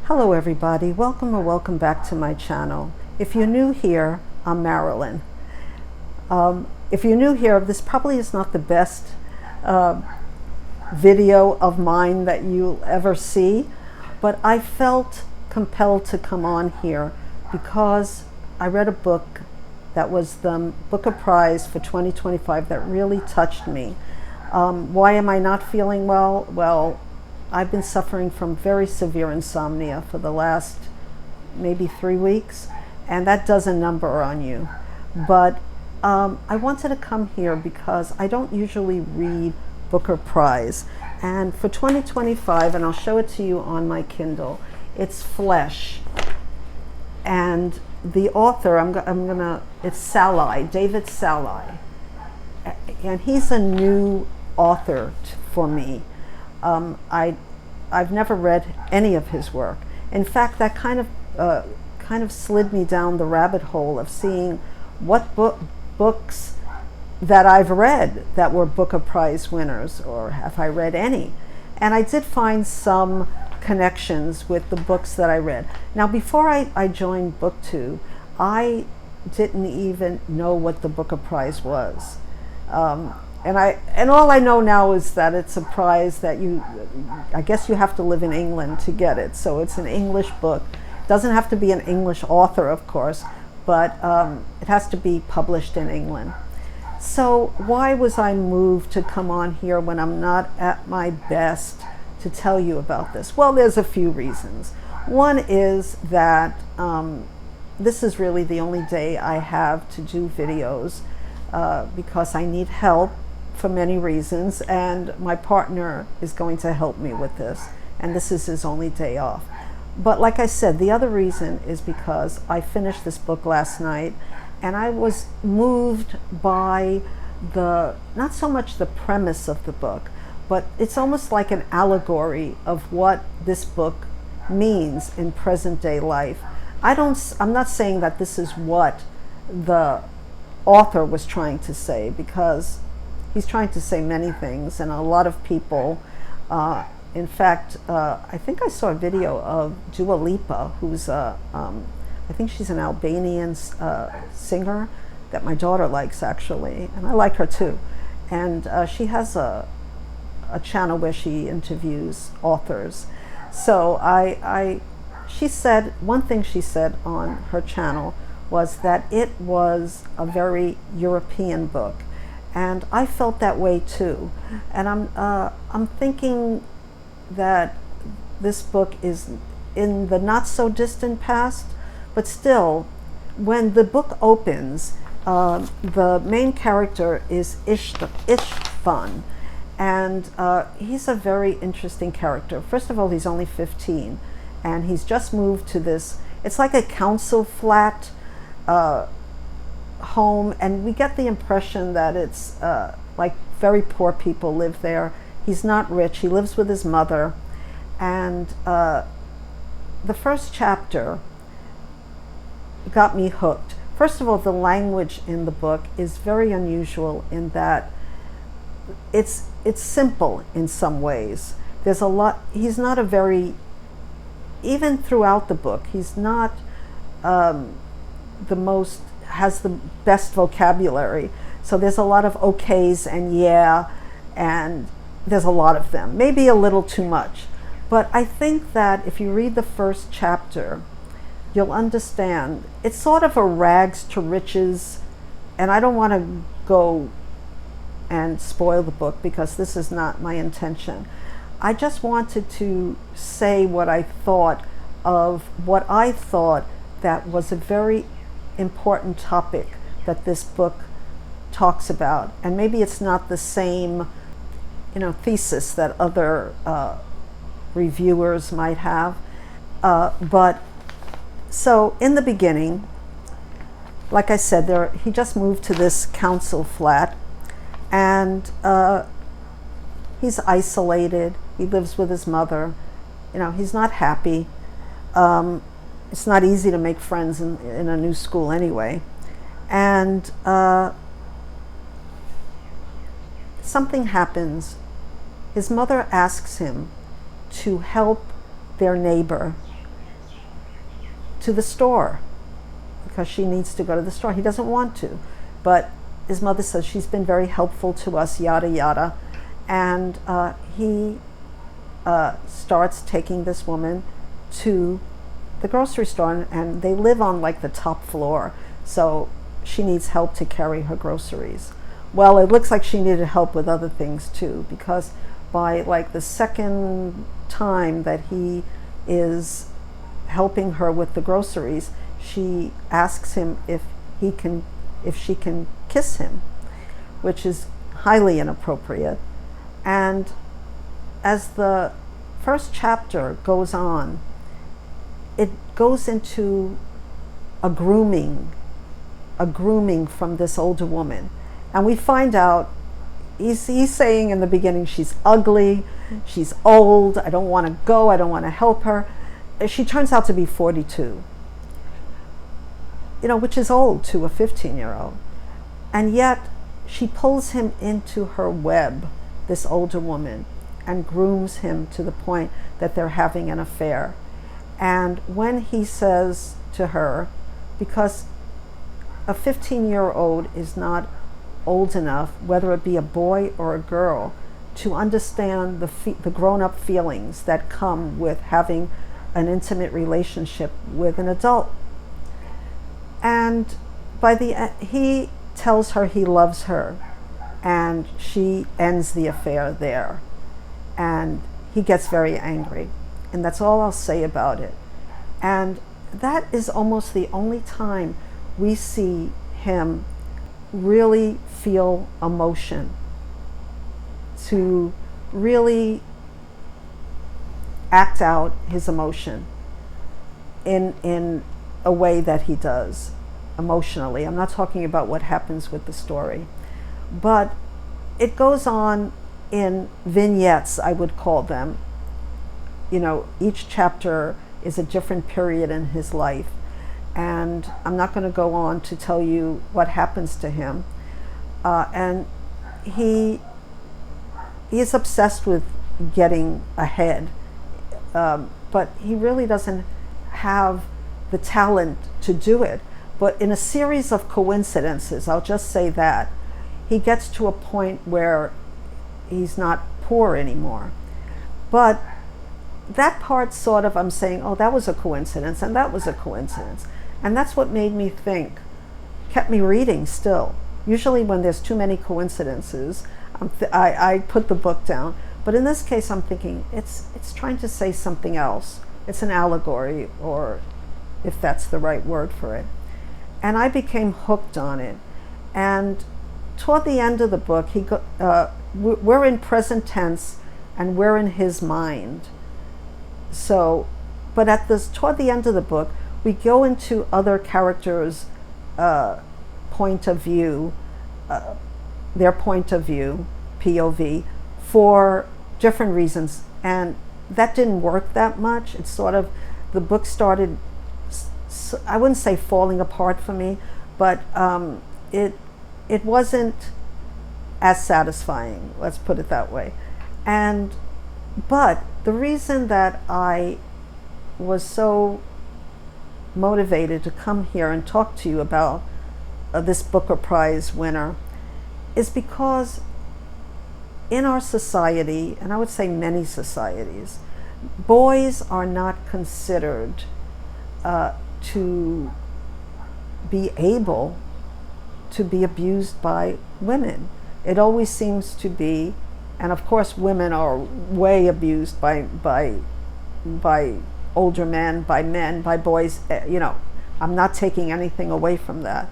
Hello everybody, welcome or welcome back to my channel. If you're new here, I'm Marilyn. If you're new here, this probably is not the best video of mine that you'll ever see, but I felt compelled to come on here because I read a book that was the Booker Prize for 2025 that really touched me. Why am I not feeling well? Well, I've been suffering from very severe insomnia for the last maybe 3 weeks, and that does a number on you. But I wanted to come here because I don't usually read Booker Prize. And for 2025, and I'll show it to you on my Kindle, it's Flesh. And the author, it's Szalay, David Szalay. And he's a new author for me. I've never read any of his work. In fact, that kind of slid me down the rabbit hole of seeing what books that I've read that were Booker Prize winners, or have I read any. And I did find some connections with the books that I read. Now, before I joined BookTube, I didn't even know what the Booker Prize was. And all I know now is that it's a prize that I guess you have to live in England to get it. So it's an English book. It doesn't have to be an English author, of course, but it has to be published in England. So why was I moved to come on here when I'm not at my best to tell you about this? Well, there's a few reasons. One is that this is really the only day I have to do videos because I need help for many reasons, and my partner is going to help me with this, and this is his only day off. But like I said, the other reason is because I finished this book last night, and I was moved by not so much the premise of the book, but it's almost like an allegory of what this book means in present day life. I'm not saying that this is what the author was trying to say, because he's trying to say many things, and a lot of people, in fact, I think I saw a video of Dua Lipa, who's I think she's an Albanian singer that my daughter likes, actually, and I like her too. And she has a channel where she interviews authors. So she said, one thing she said on her channel was that it was a very European book. And I felt that way too. And I'm thinking that this book is in the not so distant past, but still, when the book opens, the main character is Istvan, and he's a very interesting character. First of all, he's only 15, and he's just moved to this, it's like a council flat home, and we get the impression that it's like very poor people live there. He's not rich. He lives with his mother, and the first chapter got me hooked. First of all, the language in the book is very unusual in that it's simple in some ways. There's a lot. He's not a very, even throughout the book, he's not has the best vocabulary. So there's a lot of okays and yeah, and there's a lot of them, maybe a little too much. But I think that if you read the first chapter, you'll understand. It's sort of a rags to riches, and I don't want to go and spoil the book because this is not my intention. I just wanted to say what I thought of what I thought that was a very important topic that this book talks about. And maybe it's not the same, thesis that other reviewers might have. But so in the beginning, like I said, he just moved to this council flat, and he's isolated. He lives with his mother. He's not happy. It's not easy to make friends in a new school anyway. And something happens. His mother asks him to help their neighbor to the store because she needs to go to the store. He doesn't want to, but his mother says she's been very helpful to us, yada yada, and he starts taking this woman to the grocery store, and they live on like the top floor, so she needs help to carry her groceries. Well, it looks like she needed help with other things too, because by like the second time that he is helping her with the groceries, she asks him if she can kiss him, which is highly inappropriate. And as the first chapter goes on, it goes into a grooming from this older woman. And we find out he's saying in the beginning she's ugly, she's old, I don't want to go, I don't want to help her. She turns out to be 42, which is old to a 15-year-old. And yet she pulls him into her web, this older woman, and grooms him to the point that they're having an affair. And when he says to her, because a 15-year-old is not old enough, whether it be a boy or a girl, to understand the grown-up feelings that come with having an intimate relationship with an adult. And by the end, he tells her he loves her, and she ends the affair there. And he gets very angry. And that's all I'll say about it. And that is almost the only time we see him really feel emotion, to really act out his emotion in a way that he does emotionally. I'm not talking about what happens with the story, but it goes on in vignettes, I would call them. Each chapter is a different period in his life, and I'm not going to go on to tell you what happens to him. And he is obsessed with getting ahead, but he really doesn't have the talent to do it. But in a series of coincidences, I'll just say that, he gets to a point where he's not poor anymore. But that part sort of, I'm saying, oh, that was a coincidence, and that was a coincidence. And that's what made me think, kept me reading still. Usually when there's too many coincidences, I put the book down. But in this case, I'm thinking, it's trying to say something else. It's an allegory, or if that's the right word for it. And I became hooked on it. And toward the end of the book, we're in present tense, and we're in his mind. So, but toward the end of the book, we go into other characters' point of view, their point of view, POV, for different reasons. And that didn't work that much. It's sort of, the book started, I wouldn't say falling apart for me, but it wasn't as satisfying, let's put it that way. But the reason that I was so motivated to come here and talk to you about this Booker Prize winner is because in our society, and I would say many societies, boys are not considered to be able to be abused by women. It always seems to be, and of course women are way abused by older men, by boys, I'm not taking anything away from that.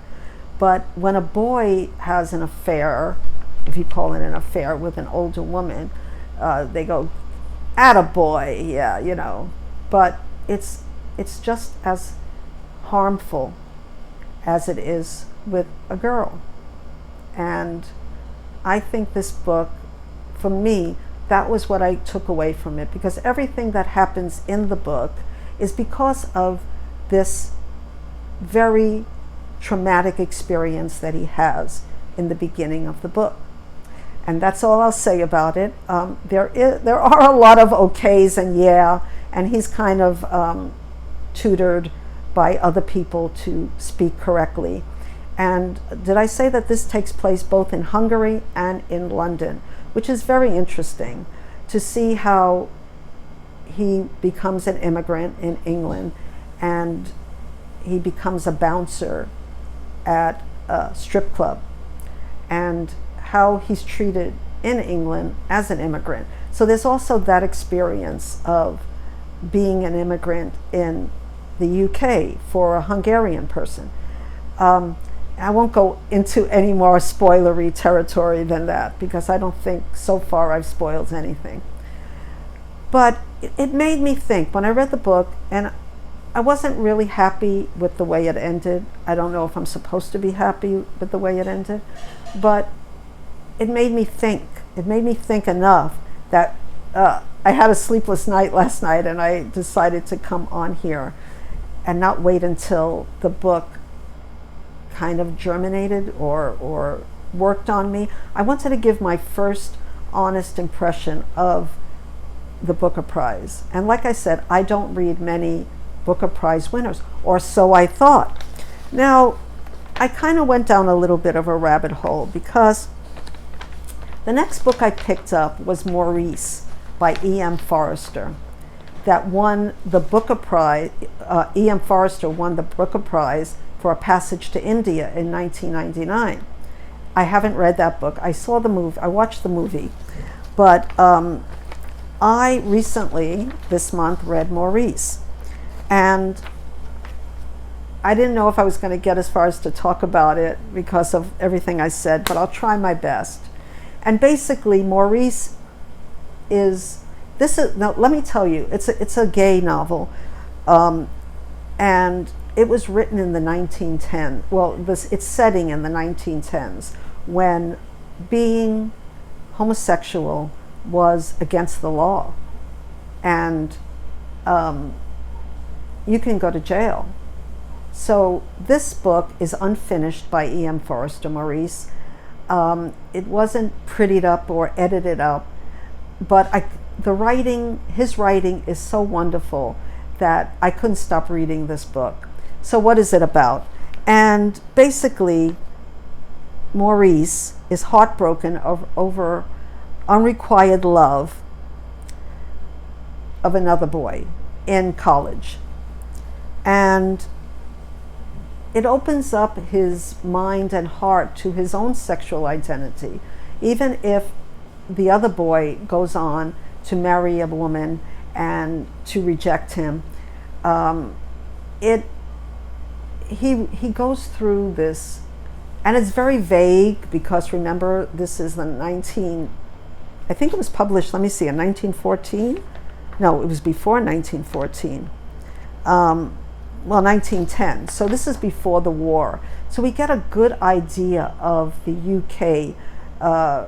But when a boy has an affair, if you call it an affair, with an older woman, they go, attaboy, yeah, But it's just as harmful as it is with a girl. And I think this book, for me, that was what I took away from it, because everything that happens in the book is because of this very traumatic experience that he has in the beginning of the book. And that's all I'll say about it. There are a lot of okays and and he's kind of tutored by other people to speak correctly. And did I say that this takes place both in Hungary and in London, which is very interesting to see how he becomes an immigrant in England and he becomes a bouncer at a strip club, and how he's treated in England as an immigrant. So there's also that experience of being an immigrant in the UK for a Hungarian person. I won't go into any more spoilery territory than that, because I don't think so far I've spoiled anything. But it made me think when I read the book, and I wasn't really happy with the way it ended. I don't know if I'm supposed to be happy with the way it ended, but it made me think. It made me think enough that I had a sleepless night last night, and I decided to come on here and not wait until the book kind of germinated or worked on me. I wanted to give my first honest impression of the Booker Prize. And like I said, I don't read many Booker Prize winners, or so I thought. Now, I kind of went down a little bit of a rabbit hole, because the next book I picked up was Maurice by E.M. Forster, that won the Booker Prize. E.M. Forster won the Booker Prize for A Passage to India in 1999. I haven't read that book. I saw the movie. I watched the movie, but I recently, this month, read Maurice, and I didn't know if I was going to get as far as to talk about it because of everything I said, but I'll try my best. And basically, Maurice now let me tell you, it's a gay novel, and it was written in the 1910s. Well, it's setting in the 1910s, when being homosexual was against the law, and you can go to jail. So this book is unfinished by E.M. Forster, Maurice. It wasn't prettied up or edited up, but his writing is so wonderful that I couldn't stop reading this book. So what is it about? And basically, Maurice is heartbroken over unrequited love of another boy in college. And it opens up his mind and heart to his own sexual identity, even if the other boy goes on to marry a woman and to reject him. He goes through this, and it's very vague, because remember, this is I think it was published, let me see, in 1914? No, it was before 1914. Well, 1910. So this is before the war. So we get a good idea of the UK, a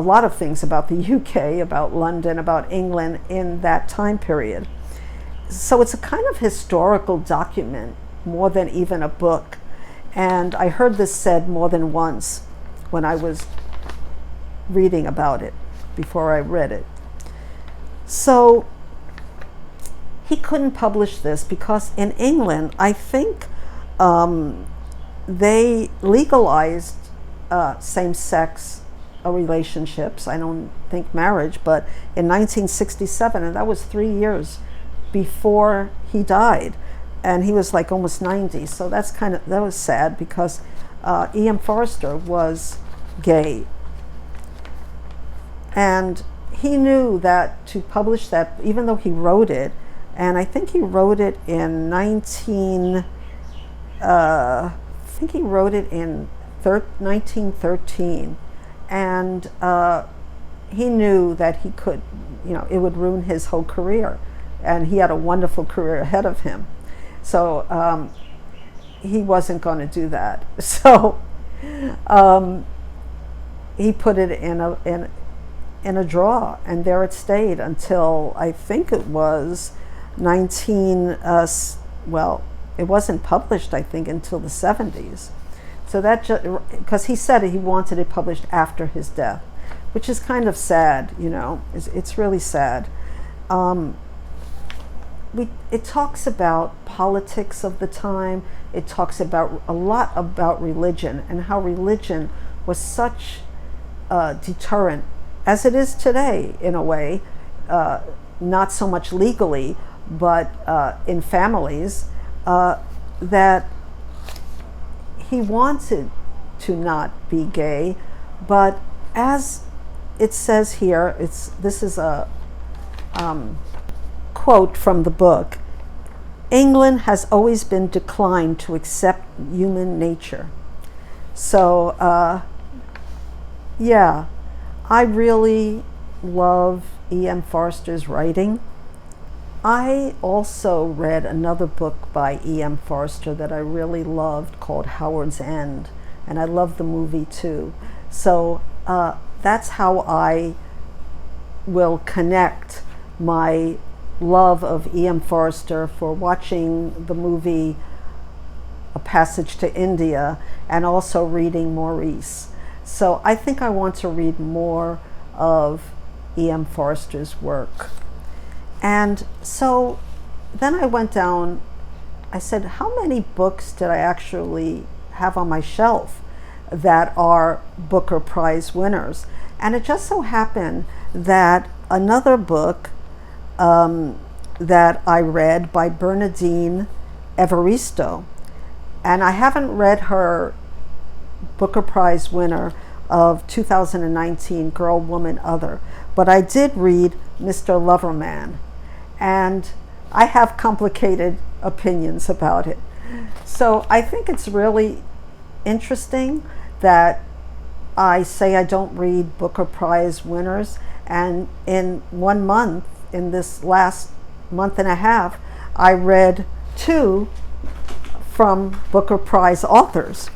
lot of things about the UK, about London, about England in that time period. So it's a kind of historical document more than even a book. And I heard this said more than once when I was reading about it before I read it. So he couldn't publish this because in England, I think they legalized same-sex relationships. I don't think marriage, but in 1967, and that was 3 years before he died, and he was like almost 90. So that was sad, because E.M. Forster was gay, and he knew that to publish that, even though he wrote it, and I think he wrote it in 1913, and he knew that he could, it would ruin his whole career, and he had a wonderful career ahead of him. So he wasn't going to do that. So he put it in a drawer, and there it stayed until I think it was it wasn't published, I think, until the 70s. So that because he said he wanted it published after his death, which is kind of sad, it's really sad. it talks about politics of the time. It talks about a lot about religion and how religion was such a deterrent, as it is today in a way, not so much legally, but in families, that he wanted to not be gay, but as it says here, this is a quote from the book: England has always been declined to accept human nature. So yeah, I really love E.M. Forster's writing. I also read another book by E.M. Forster that I really loved called Howard's End, and I love the movie too. So that's how I will connect my love of E.M. Forster for watching the movie A Passage to India and also reading Maurice. So I think I want to read more of E.M. Forster's work. And so then I went down, I said, how many books did I actually have on my shelf that are Booker Prize winners? And it just so happened that another book that I read by Bernadine, Everisto, and I haven't read her Booker Prize winner of 2019, Girl, Woman, Other, but I did read Mr. Loverman, and I have complicated opinions about it. So I think it's really interesting that I say I don't read Booker Prize winners, and in 1 month, in this last month and a half, I read 2 from Booker Prize authors.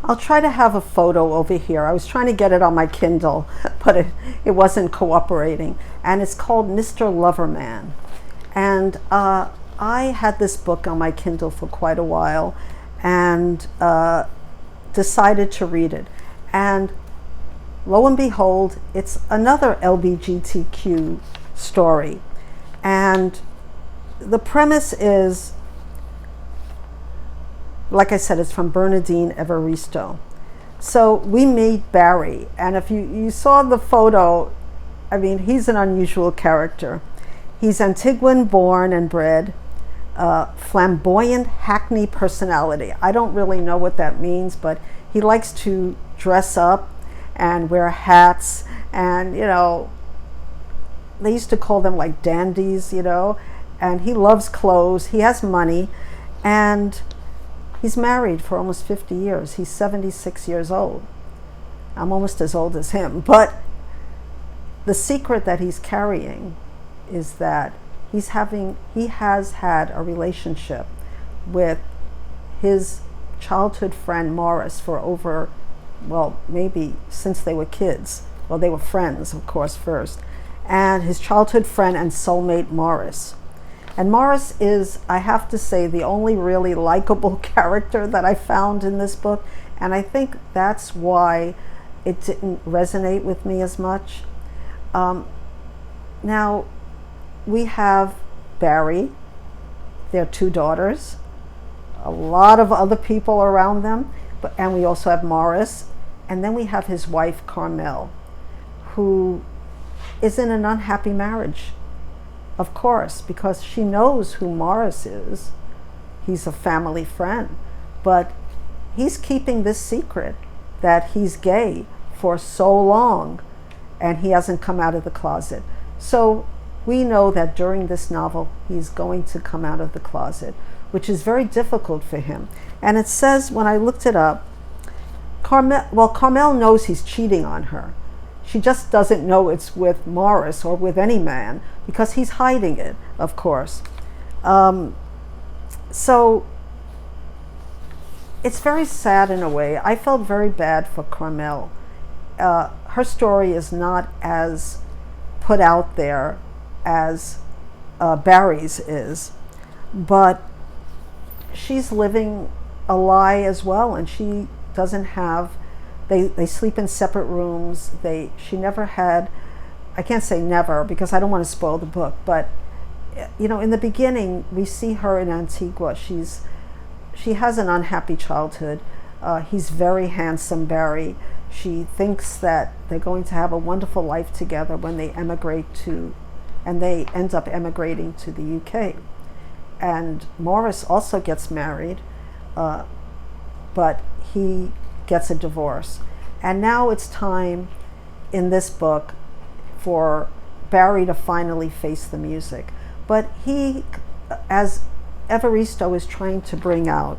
I'll try to have a photo over here. I was trying to get it on my Kindle, but it wasn't cooperating. And it's called Mr. Loverman. And I had this book on my Kindle for quite a while and decided to read it. And lo and behold, it's another LGBTQ story. And the premise is, like I said, it's from Bernadine Everisto. So we meet Barry, and if you saw the photo, I mean, he's an unusual character. He's Antiguan born and bred, flamboyant Hackney personality. I don't really know what that means, but he likes to dress up and wear hats, and they used to call them like dandies, and he loves clothes, he has money, and he's married for almost 50 years. He's 76 years old. I'm almost as old as him. But the secret that he's carrying is that he has had a relationship with his childhood friend Maurice for over, well, maybe since they were kids. Well, they were friends, of course, first. And his childhood friend and soulmate Maurice. And Maurice is, I have to say, the only really likable character that I found in this book. And I think that's why it didn't resonate with me as much. Now, we have Barry, their 2 daughters, a lot of other people around them, and we also have Maurice. And then we have his wife, Carmel, who is in an unhappy marriage. Of course, because she knows who Maurice is. He's a family friend. But he's keeping this secret that he's gay for so long, and he hasn't come out of the closet. So we know that during this novel, he's going to come out of the closet, which is very difficult for him. And it says, when I looked it up, Carmel knows he's cheating on her. She just doesn't know it's with Maurice or with any man, because he's hiding it, of course. So it's very sad in a way. I felt very bad for Carmel. Her story is not as put out there as Barry's is, but she's living a lie as well, and she doesn't have, they sleep in separate rooms. She never had I can't say never because I don't want to spoil the book, but in the beginning we see her in Antigua. She has an unhappy childhood. He's very handsome, Barry. She thinks that they're going to have a wonderful life together when they and they end up emigrating to the UK. And Maurice also gets married, but he gets a divorce. And now it's time in this book for Barry to finally face the music. But he, as Everisto is trying to bring out,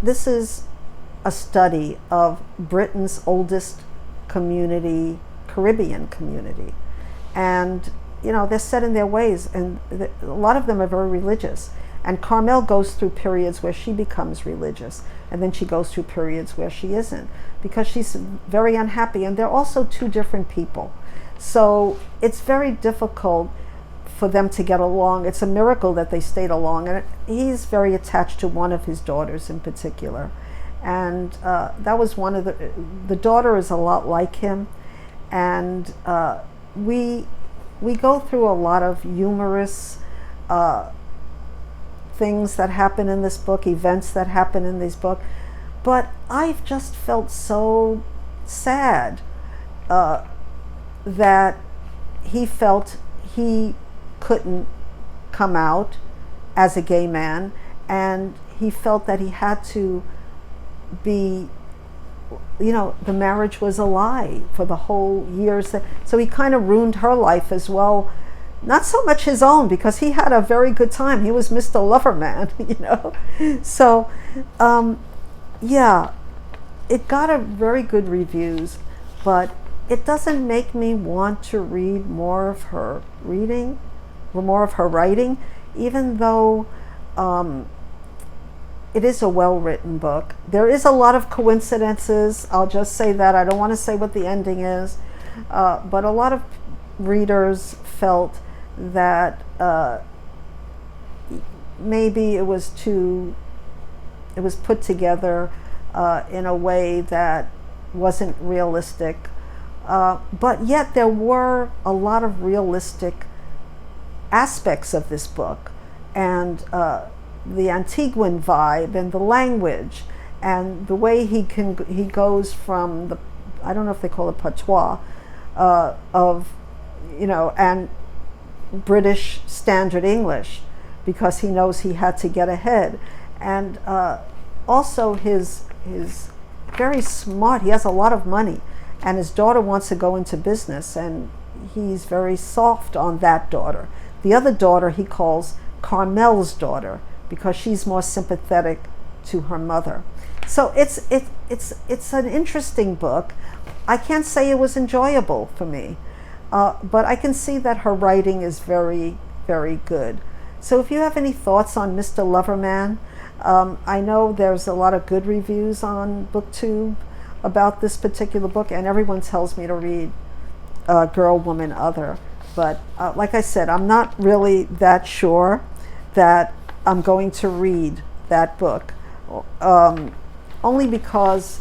this is a study of Britain's oldest community, Caribbean community. And they're set in their ways, and a lot of them are very religious. And Carmel goes through periods where she becomes religious, and then she goes through periods where she isn't, because she's very unhappy. And they're also two different people. So it's very difficult for them to get along. It's a miracle that they stayed along. And he's very attached to one of his daughters in particular. And that was one of the daughter is a lot like him. And we go through a lot of humorous things that happen in this book, events that happen in this book. But I've just felt so sad that he felt he couldn't come out as a gay man, and he felt that he had to be, the marriage was a lie for the whole years. So he kind of ruined her life as well. Not so much his own, because he had a very good time. He was Mr. Loverman, So, yeah, it got a very good reviews, but it doesn't make me want to read more of her writing, even though it is a well-written book. There is a lot of coincidences. I'll just say that. I don't want to say what the ending is, but a lot of readers felt that maybe it was put together in a way that wasn't realistic, but yet there were a lot of realistic aspects of this book, and the Antiguan vibe and the language and the way he goes from the, I don't know if they call it patois, and British Standard English, because he knows he had to get ahead. And also he's very smart. He has a lot of money, and his daughter wants to go into business, and he's very soft on that daughter. The other daughter he calls Carmel's daughter, because she's more sympathetic to her mother. So it's an interesting book. I can't say it was enjoyable for me, but I can see that her writing is very, very good. So if you have any thoughts on Mr. Loverman, I know there's a lot of good reviews on BookTube about this particular book, and everyone tells me to read Girl, Woman, Other. But like I said, I'm not really that sure that I'm going to read that book, only because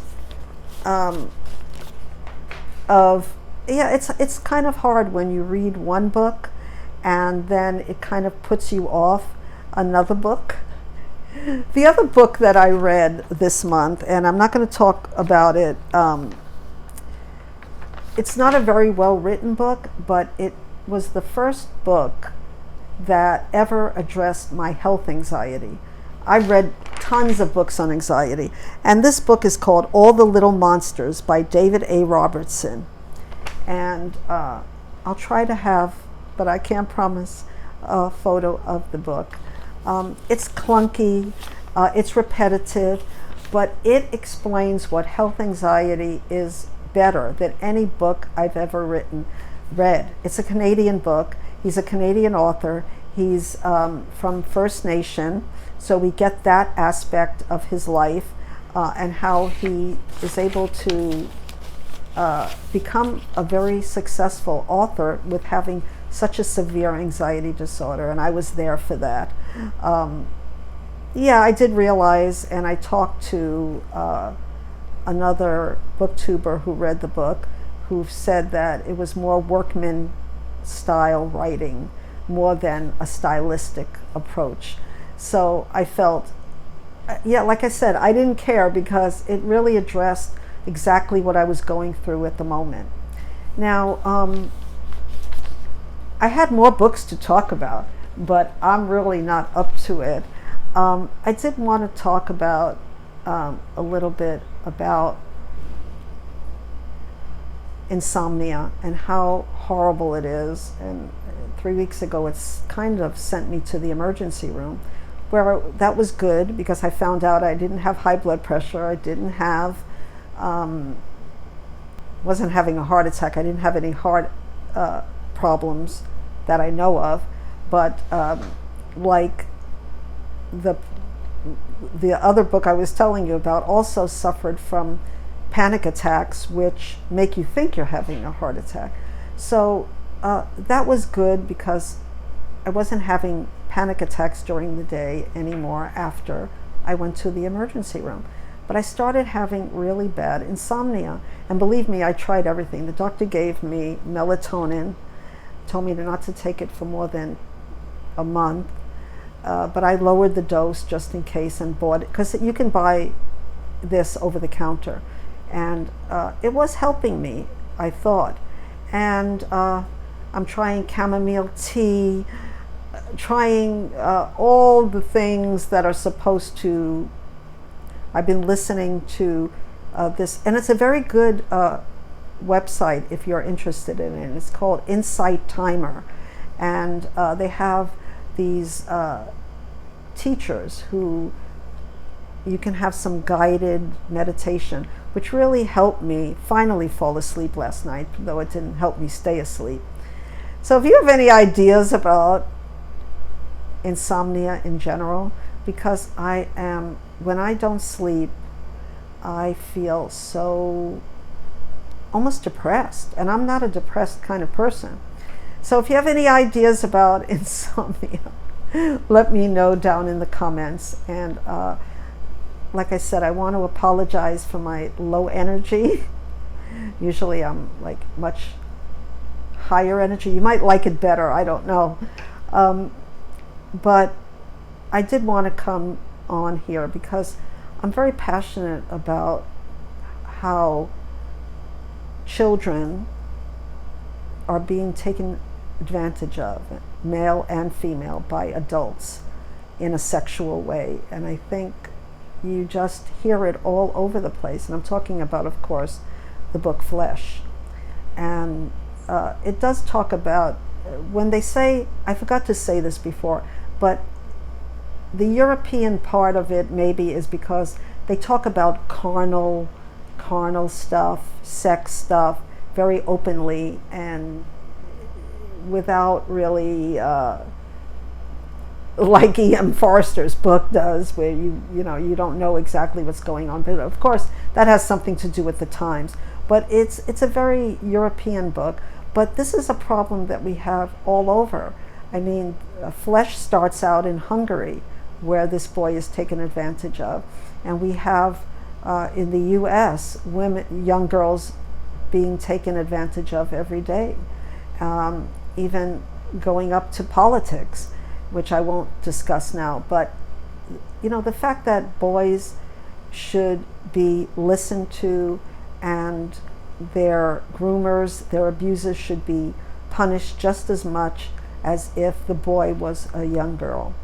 it's kind of hard when you read one book and then it kind of puts you off another book. The other book that I read this month, and I'm not going to talk about it, it's not a very well written book, but it was the first book that ever addressed my health anxiety. I read tons of books on anxiety, and this book is called All the Little Monsters by David A. Roberson. And I'll try to have, but I can't promise, a photo of the book. It's clunky, it's repetitive, but it explains what health anxiety is better than any book I've ever read. It's a Canadian book. He's a Canadian author. He's from First Nation, so we get that aspect of his life and how he is able to become a very successful author with having such a severe anxiety disorder, and I was there for that. Yeah, I did realize, and I talked to another booktuber who read the book, who've said that it was more workman style writing more than a stylistic approach. So I felt, yeah, like I said, I didn't care because it really addressed exactly what I was going through at the moment. Now, I had more books to talk about, but I'm really not up to it. I did want to talk about a little bit about insomnia and how horrible it is. And 3 weeks ago, it's kind of sent me to the emergency room, where that was good because I found out I didn't have high blood pressure. I didn't have, wasn't having a heart attack. I didn't have any heart problems that I know of, but like the other book I was telling you about also suffered from panic attacks, which make you think you're having a heart attack. So that was good because I wasn't having panic attacks during the day anymore after I went to the emergency room. But I started having really bad insomnia. And believe me, I tried everything. The doctor gave me melatonin, told me not to take it for more than a month. But I lowered the dose just in case and bought it, because you can buy this over the counter. And it was helping me, I thought. And I'm trying chamomile tea, trying all the things that are supposed to. I've been listening to this, and it's a very good website if you're interested in it. It's called Insight Timer, and they have these teachers who you can have some guided meditation, which really helped me finally fall asleep last night, though it didn't help me stay asleep. So if you have any ideas about insomnia in general, because when I don't sleep, I feel so almost depressed, and I'm not a depressed kind of person. So if you have any ideas about insomnia, let me know down in the comments. And like I said, I want to apologize for my low energy. Usually I'm like much higher energy. You might like it better, I don't know. But I did want to come on here because I'm very passionate about how children are being taken advantage of, male and female, by adults in a sexual way. And I think you just hear it all over the place. And I'm talking about, of course, the book Flesh. And it does talk about, when they say, I forgot to say this before, but the European part of it maybe is because they talk about carnal stuff, sex stuff, very openly and without really like E.M. Forster's book does, where you don't know exactly what's going on. But of course, that has something to do with the times. But it's a very European book. But this is a problem that we have all over. I mean, Flesh starts out in Hungary, where this boy is taken advantage of, and we have in the U.S. young girls being taken advantage of every day, even going up to politics, which I won't discuss now. But the fact that boys should be listened to, and their groomers, their abusers should be punished just as much as if the boy was a young girl.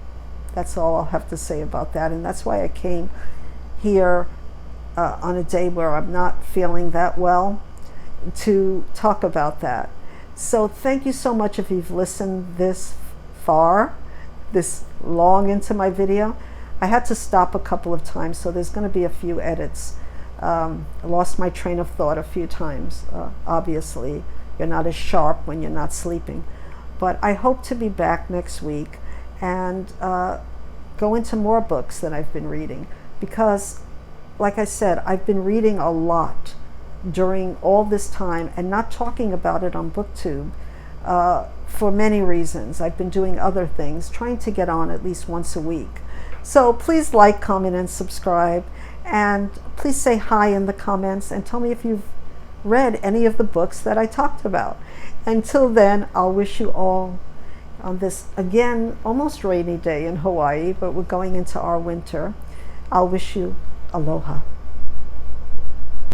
That's all I'll have to say about that. And that's why I came here on a day where I'm not feeling that well, to talk about that. So thank you so much if you've listened this far, this long into my video. I had to stop a couple of times, so there's going to be a few edits. I lost my train of thought a few times. Obviously, you're not as sharp when you're not sleeping. But I hope to be back next week and go into more books that I've been reading, because, like I said, I've been reading a lot during all this time and not talking about it on booktube for many reasons. I've been doing other things, trying to get on at least once a week. So please like, comment, and subscribe, and please say hi in the comments and tell me if you've read any of the books that I talked about. Until then, I'll wish you all on this, again, almost rainy day in Hawaii, but we're going into our winter. I'll wish you aloha.